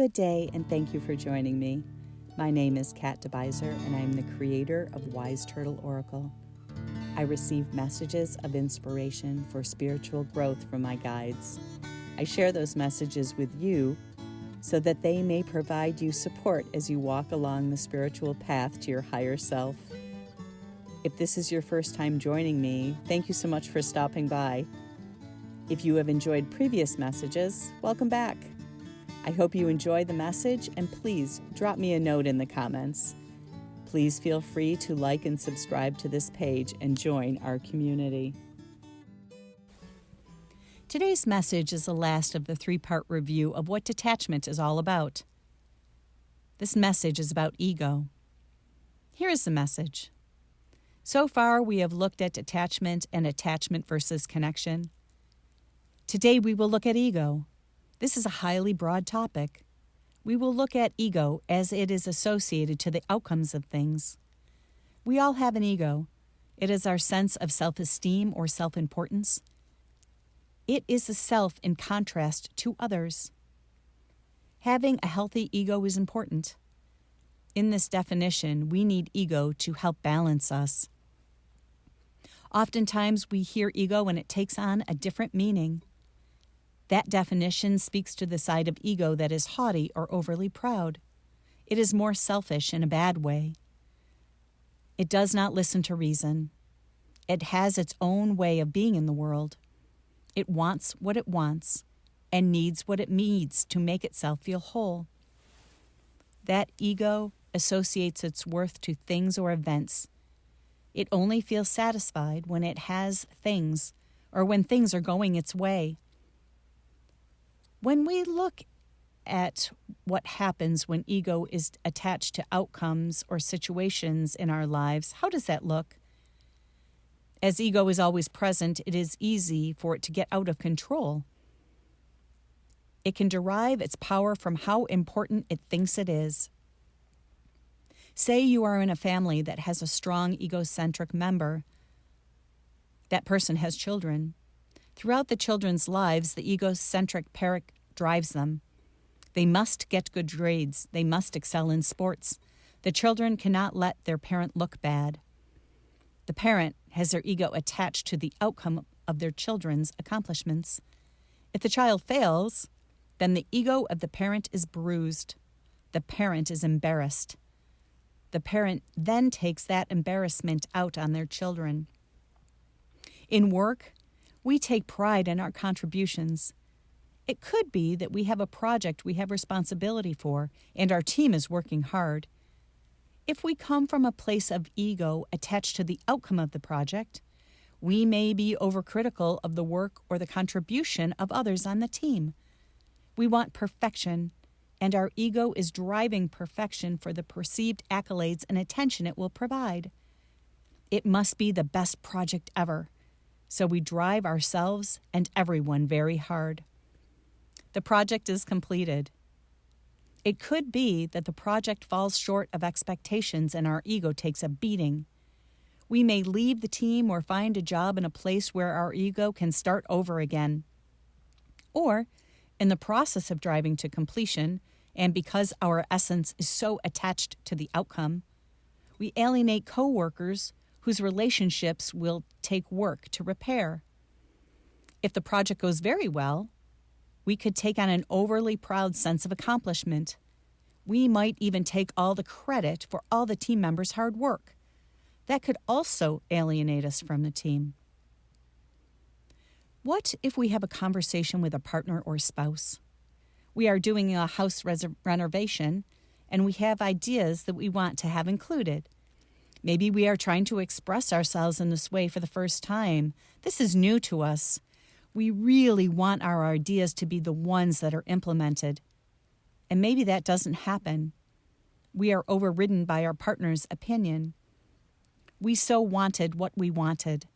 Good day, and thank you for joining me. My name is Kat DeBuyser, and I am the creator of Wise Turtle Oracle. I receive messages of inspiration for spiritual growth from my guides. I share those messages with you so that they may provide you support as you walk along the spiritual path to your higher self. If this is your first time joining me, thank you so much for stopping by. If you have enjoyed previous messages, welcome back. I hope you enjoy the message, and please drop me a note in the comments. Please feel free to like and subscribe to this page and join our community. Today's message is the last of the three-part review of what detachment is all about. This message is about ego. Here is the message. So far, we have looked at detachment and attachment versus connection. Today, we will look at ego. This is a highly broad topic. We will look at ego as it is associated to the outcomes of things. We all have an ego. It is our sense of self-esteem or self-importance. It is a self in contrast to others. Having a healthy ego is important. In this definition, we need ego to help balance us. Oftentimes, we hear ego and it takes on a different meaning. That definition speaks to the side of ego that is haughty or overly proud. It is more selfish in a bad way. It does not listen to reason. It has its own way of being in the world. It wants what it wants and needs what it needs to make itself feel whole. That ego associates its worth to things or events. It only feels satisfied when it has things or when things are going its way. When we look at what happens when ego is attached to outcomes or situations in our lives, how does that look? As ego is always present, it is easy for it to get out of control. It can derive its power from how important it thinks it is. Say you are in a family that has a strong egocentric member. That person has children. Throughout the children's lives, the egocentric parent drives them. They must get good grades. They must excel in sports. The children cannot let their parent look bad. The parent has their ego attached to the outcome of their children's accomplishments. If the child fails, then the ego of the parent is bruised. The parent is embarrassed. The parent then takes that embarrassment out on their children. In work, we take pride in our contributions. It could be that we have a project we have responsibility for, and our team is working hard. If we come from a place of ego attached to the outcome of the project, we may be overcritical of the work or the contribution of others on the team. We want perfection, and our ego is driving perfection for the perceived accolades and attention it will provide. It must be the best project ever. So we drive ourselves and everyone very hard. The project is completed. It could be that the project falls short of expectations and our ego takes a beating. We may leave the team or find a job in a place where our ego can start over again. Or, in the process of driving to completion, and because our essence is so attached to the outcome, we alienate coworkers whose relationships will take work to repair. If the project goes very well, we could take on an overly proud sense of accomplishment. We might even take all the credit for all the team members' hard work. That could also alienate us from the team. What if we have a conversation with a partner or spouse? We are doing a house renovation, and we have ideas that we want to have included. Maybe we are trying to express ourselves in this way for the first time. This is new to us. We really want our ideas to be the ones that are implemented. And maybe that doesn't happen. We are overridden by our partner's opinion. We so wanted what we wanted,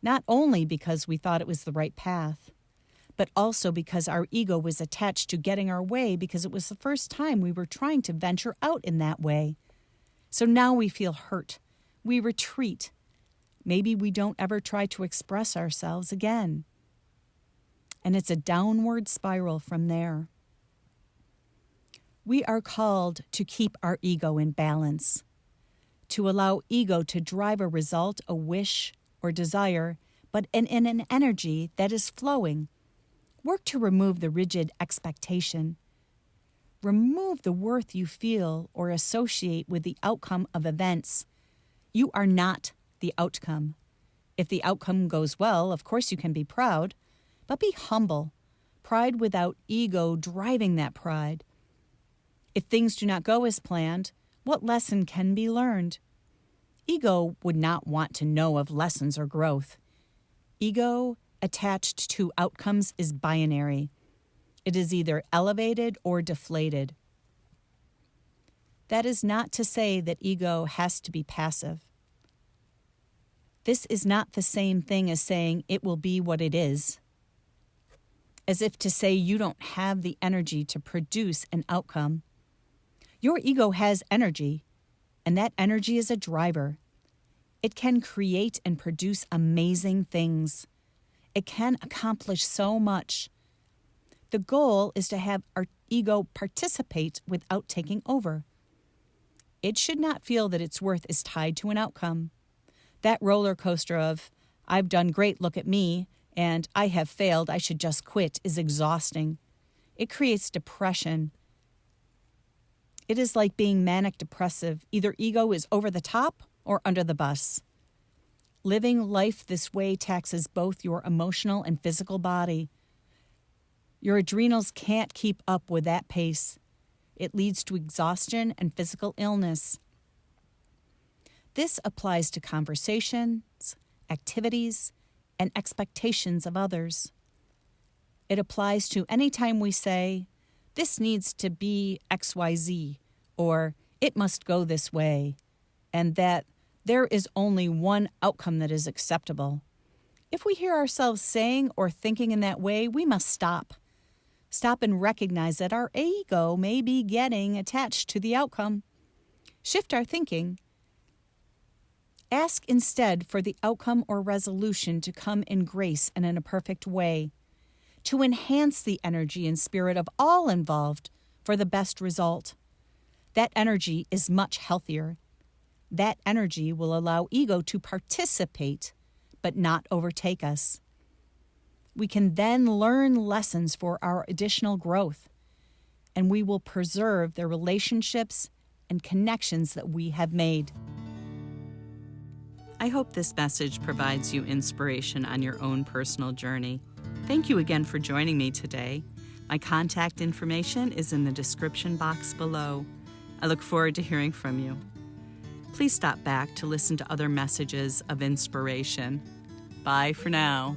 not only because we thought it was the right path, but also because our ego was attached to getting our way because it was the first time we were trying to venture out in that way. So now we feel hurt. We retreat. Maybe we don't ever try to express ourselves again. And it's a downward spiral from there. We are called to keep our ego in balance, to allow ego to drive a result, a wish or desire, but in an energy that is flowing. Work to remove the rigid expectation. Remove the worth you feel or associate with the outcome of events. You are not the outcome. If the outcome goes well, of course you can be proud, but be humble. Pride without ego driving that pride. If things do not go as planned, what lesson can be learned? Ego would not want to know of lessons or growth. Ego attached to outcomes is binary. It is either elevated or deflated. That is not to say that ego has to be passive. This is not the same thing as saying it will be what it is, as if to say you don't have the energy to produce an outcome. Your ego has energy, and that energy is a driver. It can create and produce amazing things. It can accomplish so much. The goal is to have our ego participate without taking over. It should not feel that its worth is tied to an outcome. That roller coaster of, I've done great, look at me, and I have failed, I should just quit, is exhausting. It creates depression. It is like being manic depressive. Either ego is over the top or under the bus. Living life this way taxes both your emotional and physical body. Your adrenals can't keep up with that pace. It leads to exhaustion and physical illness. This applies to conversations, activities, and expectations of others. It applies to any time we say, this needs to be XYZ, or it must go this way, and that there is only one outcome that is acceptable. If we hear ourselves saying or thinking in that way, we must stop. Stop and recognize that our ego may be getting attached to the outcome. Shift our thinking. Ask instead for the outcome or resolution to come in grace and in a perfect way, to enhance the energy and spirit of all involved for the best result. That energy is much healthier. That energy will allow ego to participate, but not overtake us. We can then learn lessons for our additional growth, and we will preserve the relationships and connections that we have made. I hope this message provides you inspiration on your own personal journey. Thank you again for joining me today. My contact information is in the description box below. I look forward to hearing from you. Please stop back to listen to other messages of inspiration. Bye for now.